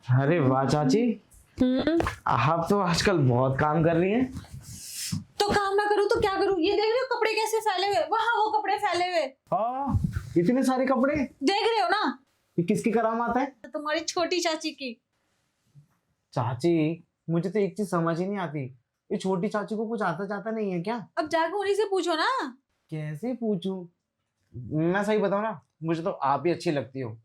अरे वाह चाची, हम्म। आप तो आजकल बहुत काम कर रही हैं। तो काम ना करूँ तो क्या करूँ? ये देख रहे हो कपड़े कैसे फैले हुए, वहां वो कपड़े फैले हुए, इतने सारे कपड़े, देख रहे हो ना? ये किसकी करामात है? तुम्हारी छोटी चाची की। चाची, मुझे तो एक चीज समझ ही नहीं आती, ये छोटी चाची को कुछ आता जाता नहीं है क्या? अब जाकर उन्हीं से पूछो ना। कैसे पूछूं? मैं सही बताऊं ना, मुझे तो आप ही अच्छी लगती हो।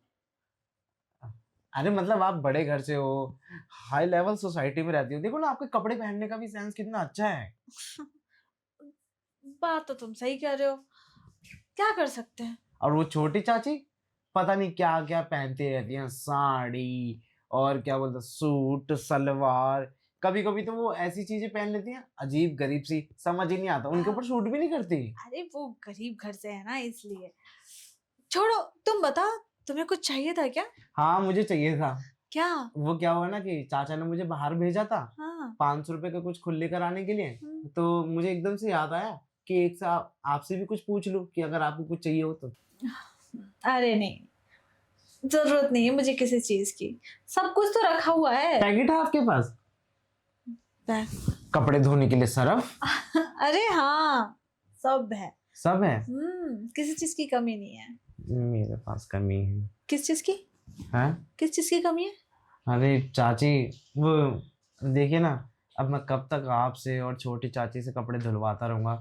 अरे मतलब आप बड़े घर से हो, हाई लेवल सोसाइटी में रहती हो, देखो ना आपके कपड़े पहनने का भी सेंस कितना अच्छा है। बात तो तुम सही कह रहे हो, क्या कर सकते हैं। और वो छोटी चाची पता नहीं क्या क्या पहनती रहती हैं, साड़ी और क्या बोलते हैं, सूट सलवार, कभी कभी तो वो ऐसी चीजें पहन लेती हैं अजीब गरीब सी, समझ ही नहीं आता, उनके ऊपर सूट भी नहीं करती। अरे वो गरीब घर से है ना, इसलिए। छोड़ो, तुम बताओ, तुम्हें कुछ चाहिए था क्या? हाँ मुझे चाहिए था। क्या? वो क्या हुआ ना कि चाचा ने मुझे बाहर भेजा था हाँ। 500 रुपए का कुछ खुले कराने के लिए। हम्म। तो मुझे एकदम से याद आया कि एक से आपसे भी कुछ पूछ लूं कि अगर आपको कुछ चाहिए हो तो। अरे नहीं, जरूरत नहीं है मुझे किसी चीज की, सब कुछ तो रखा हुआ है। पैकेट है आपके पास? कपड़े धोने के लिए सर्फ? अरे हाँ, सब है। सब है? किसी चीज की कमी नहीं है। मेरे पास कमी है। किस चीज की? हैं? किस चीज की कमी है? अरे चाची, वो देखिए ना, अब मैं कब तक आपसे और छोटी चाची से कपड़े धुलवाता रहूंगा।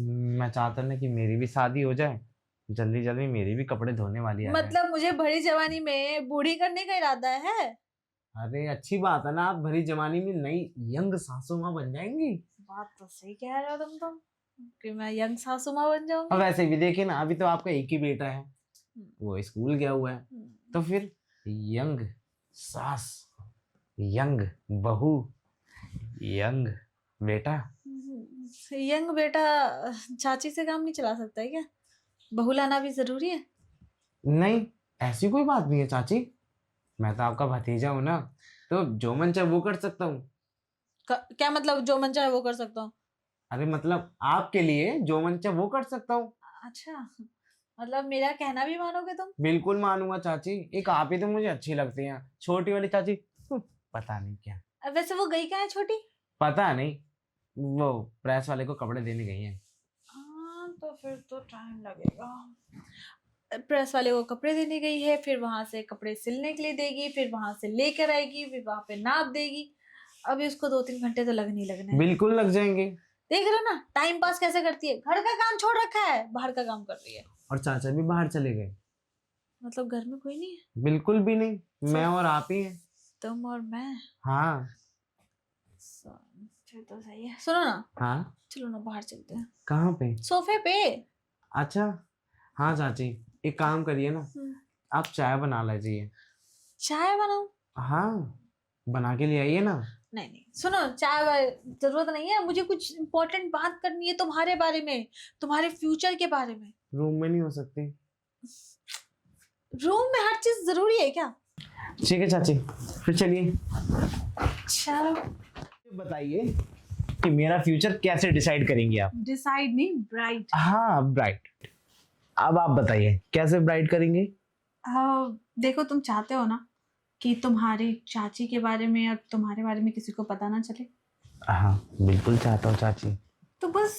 मैं चाहता हूं ना कि मेरी भी शादी हो जाए, जल्दी जल्दी मेरी भी कपड़े धोने वाली आ जाए। मतलब मुझे बड़ी जवानी में बूढ़ी करने का इरादा है? अरे अच्छी बात है ना, आप भरी जवानी में नई यंग सासू माँ बन जाएंगी। बात तो सही कह रहे हो तुम कि मैं यंग सासू माँ बन अब जाऊंगी। वैसे भी देखिए ना, अभी तो आपका एक ही बेटा है, वो स्कूल गया हुआ है, तो फिर यंग सास, यंग बहू, यंग बेटा। यंग बेटा चाची से काम नहीं चला सकता है क्या? बहू लाना भी जरूरी है? नहीं, ऐसी कोई बात नहीं है चाची, मैं तो आपका भतीजा हूं ना, तो जो मन चाहे वो कर सकता हूँ। क्या मतलब जो मन चाहे वो कर सकता हूँ? अरे मतलब आपके लिए जो मन चाहे वो कर सकता हूँ। अच्छा, मतलब मेरा कहना भी मानोगे तुम? बिल्कुल मानूंगा चाची, एक आप ही तो मुझे अच्छी लगती हैं, छोटी वाली चाची पता नहीं क्या। वैसे वो गई कहाँ है छोटी? पता नहीं, वो प्रेस वाले को कपड़े देने गई हैं। हाँ तो फिर तो टाइम लगेगा। प्रेस वाले को कपड़े देने गई है, फिर वहां से कपड़े सिलने के लिए देगी, फिर वहां से लेकर आएगी, फिर वहां पे नाप देगी। अभी उसको 2-3 घंटे तो लगने ही लगने हैं। बिल्कुल लग जाएंगे। देख रहे हो ना टाइम पास कैसे करती है, घर का काम छोड़ रखा है, बाहर का काम कर रही है। और चाचा भी बाहर चले गए? मतलब घर में कोई नहीं है? बिल्कुल भी नहीं, मैं और आप ही हैं। तुम और मैं? हाँ। फिर तो सही है, सुनो ना, हाँ? चलो ना बाहर चलते हैं। कहाँ पे? सोफे पे। अच्छा, हाँ चाची, एक काम करिए ना, आप चाय बना लीजिए। चाय बनाऊं? हाँ, बना के ले आइए ना। नहीं नहीं, सुनो, चाय जरूरत नहीं है, मुझे कुछ इंपॉर्टेंट बात करनी है तुम्हारे बारे में, तुम्हारे फ्यूचर के बारे में। रूम में नहीं हो सकती? रूम में हर चीज जरूरी है क्या? ठीक है चाची, फिर चलिए। चलो। बताइए कि मेरा फ्यूचर कैसे डिसाइड करेंगे आप? डिसाइड नहीं, ब्राइट। हाँ ब्राइट। अब आप बताइए कैसे ब्राइट करेंगे? देखो, तुम चाहते हो ना कि तुम्हारी चाची के बारे में और तुम्हारे बारे में किसी को पता ना चले? हाँ बिल्कुल चाहता हूँ चाची। तो बस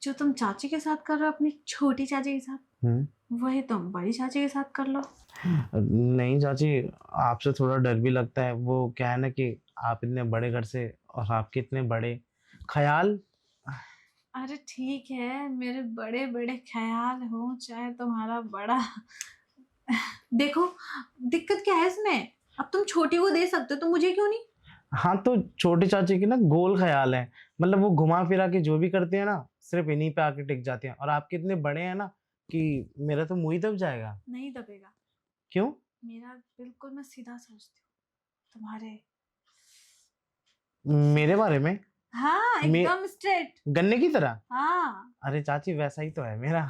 जो तुम चाची के साथ कर रहे हो अपनी छोटी चाची के साथ, वही तुम बड़ी चाची के साथ कर लो। नहीं चाची, आपसे थोड़ा डर भी लगता है, वो क्या है ना कि आप इतने बड़े घर से और आपके इतने बड़े ख्याल। अरे ठीक है, मेरे बड़े बड़े ख्याल हो चाहे तुम्हारा बड़ा, देखो दिक्कत क्या है इसमें, अब तुम छोटी को दे सकते हो तो मुझे क्यों नहीं? हाँ तो छोटी चाची के ना गोल ख्याल है, मतलब वो घुमा फिरा के जो भी करते हैं ना, सिर्फ इन्हीं पे आके टिक जाते हैं, और आपके इतने बड़े हैं ना कि मेरा तो मुंह ही दब जाएगा। नहीं दबेगा। क्यों? मेरा बिल्कुल, मैं सीधा सोचती हूँ तुम्हारे। मेरे बारे में? हाँ एकदम स्ट्रेट। गन्ने की तरह? हाँ। अरे चाची वैसा ही तो है मेरा।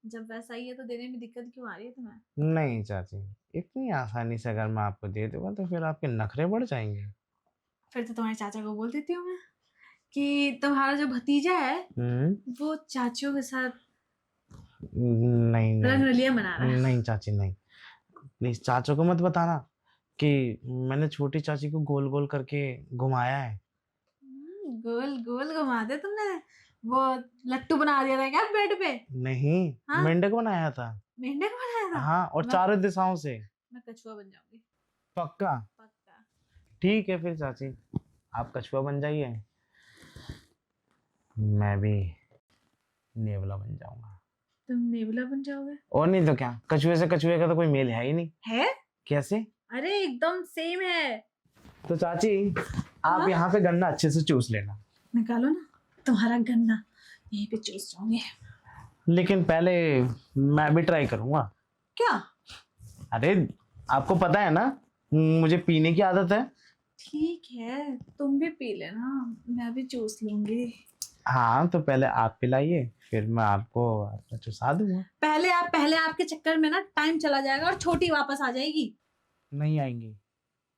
जब वैसा ही है तो देने में दिक्कत क्यों आ रही है तुम्हें? नहीं चाची, इतनी आसानी से अगर मैं आपको दे दूंगा तो फिर आपके नखरे बढ़ जाएंगे। फिर तो तुम्हारे चाचा को बोल देती हूँ मैं कि तुम्हारा जो भतीजा है वो चाचियों के साथ नहीं नहीं रंगरलिया मना रहा है। नहीं चाची नहीं, प्लीज चाचों को मत बताना, कि मैंने छोटी चाची को गोल गोल करके घुमाया है। गोल गोल घुमा दे तुमने, वो लट्टू बना दिया था क्या बेड पे? नहीं, हाँ? मेंढक बनाया था। मेंढक बनाया था? हाँ, और मैं चारों दिशाओं से। मैं कछुआ बन जाऊंगी पक्का? पक्का। ठीक है फिर चाची, आप कछुआ बन जाइए, मैं भी नेवला बन जाऊंगा। तुम नेवला बन जाओगे? और नहीं तो क्या, कछुए से कछुए का तो कोई मेल है ही नहीं। है? कैसे? अरे एकदम सेम है। तो चाची आप हाँ? यहाँ पे गन्ना अच्छे से चूस लेना। निकालो ना तुम्हारा गन्ना, यहीं पे चूस जाऊंगी। लेकिन पहले मैं भी ट्राई करूंगा। क्या? अरे आपको पता है ना, मुझे पीने की आदत है। ठीक है, तुम भी पी लेना, मैं भी चूस लूंगी। हाँ तो पहले आप पिलाइए, फिर मैं आपको अपना चुसा दूंगा। पहले आपके चक्कर में ना टाइम चला जाएगा और छोटी वापस आ जाएगी। नहीं आएंगी।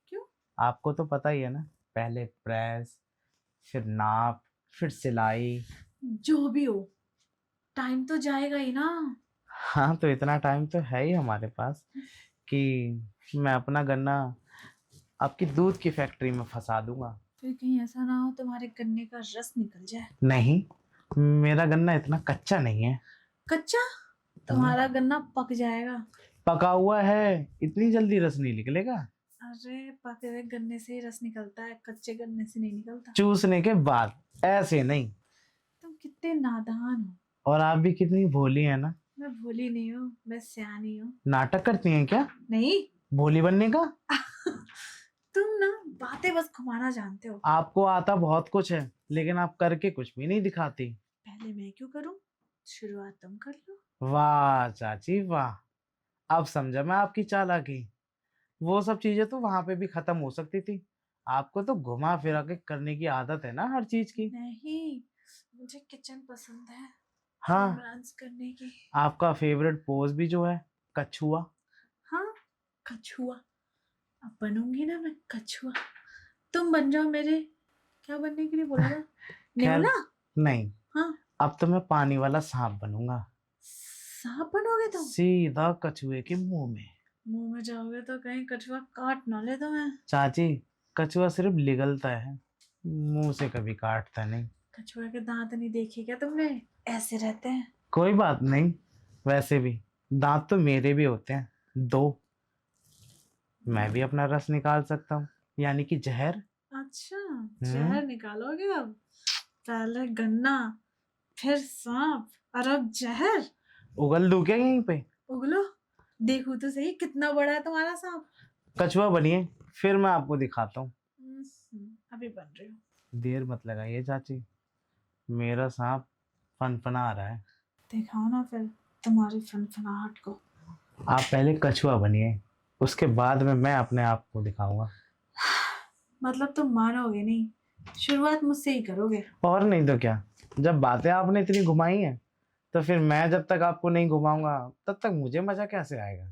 क्यों? आपको तो पता ही है ना, पहले प्रेस, फिर नाप, फिर सिलाई। जो भी हो, टाइम तो जाएगा ही ना। हाँ तो इतना टाइम तो है ही हमारे पास कि मैं अपना गन्ना आपकी दूध की फैक्ट्री में फंसा दूंगा। फिर कहीं ऐसा ना हो तुम्हारे गन्ने का रस निकल जाए। नहीं, मेरा गन्ना इतना कच्चा नहीं है। कच्चा? तुम्हारा गन्ना पक जाएगा। पका हुआ है, इतनी जल्दी रस नहीं निकलेगा। अरे पके हुए गन्ने से ही रस निकलता है, कच्चे गन्ने से नहीं निकलता। चूसने के बाद, ऐसे नहीं। तुम कितने नादान हो। और आप भी कितनी भोली है ना। मैं भोली नहीं हूँ, मैं सियानी हूँ। नाटक करती हैं क्या नहीं। भोली बनने का? तुम ना बातें बस घुमाना जानते हो। आपको आता बहुत कुछ है, लेकिन आप करके कुछ भी नहीं दिखाती। पहले मैं क्यों करूं? शुरुआत तुम कर लो। वाह चाची वाह, अब समझा मैं आपकी चालाकी। वो सब चीजें तो वहां पे भी खत्म हो सकती थी, आपको तो घुमा फिरा के करने की आदत है ना हर चीज की। नहीं, मुझे किचन पसंद है, हाँ, रोमांस करने की। आपका फेवरेट पोज भी जो है कछुआ। हाँ, कछुआ। अब बनूंगी ना मैं कछुआ, तुम बन जाओ मेरे। क्या बनने के लिए बोला था? खैर नेवला? नहीं, हाँ। अब तो मैं पानी वाला सांप बनूंगा, सांप बनोगे तुम? सीधा कछुए के मुंह में। मुंह में जाओगे तो कहीं कछुआ काट ना ले तुम्हें। चाची कछुआ सिर्फ लिगलता है, मुंह से कभी काटता नहीं। कछुआ के दांत नहीं देखे क्या तुमने? ऐसे रहते हैं। कोई बात नहीं, वैसे भी दांत तो मेरे भी होते हैं, दो। मैं भी अपना रस निकाल सकता हूँ, यानी कि जहर। अच्छा, जहर निकालोगे अब? पहले गन्ना, फिर सांप, और अब जहर। उगल दूं क्या यहीं पे? उगलो, देखो तो सही कितना बड़ा है तुम्हारा सांप। कछुआ बनिए, फिर मैं आपको दिखाता हूँ। अभी बन रही हूँ। देर मत लगाइए चाची, मेरा सांप फनफना रहा है। दिखाओ ना फिर तुम्हारी फनफनाहट को। आप पहले कछुआ बनिए, उसके बाद में मैं अपने आप को दिखाऊंगा। मतलब तुम मानोगे नहीं, शुरुआत मुझसे ही करोगे। और नहीं तो क्या, जब बातें आपने इतनी घुमाई हैं, तो फिर मैं जब तक आपको नहीं घुमाऊंगा तब तक मुझे मजा कैसे आएगा?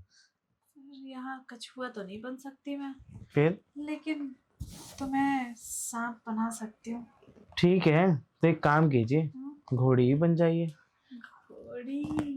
फिर यहाँ कछुआ तो नहीं बन सकती मैं, फिर? लेकिन तुम्हें सांप बना सकती हूँ। ठीक है, तो एक काम कीजिए, घोड़ी ही बन जाइए। घोड़ी?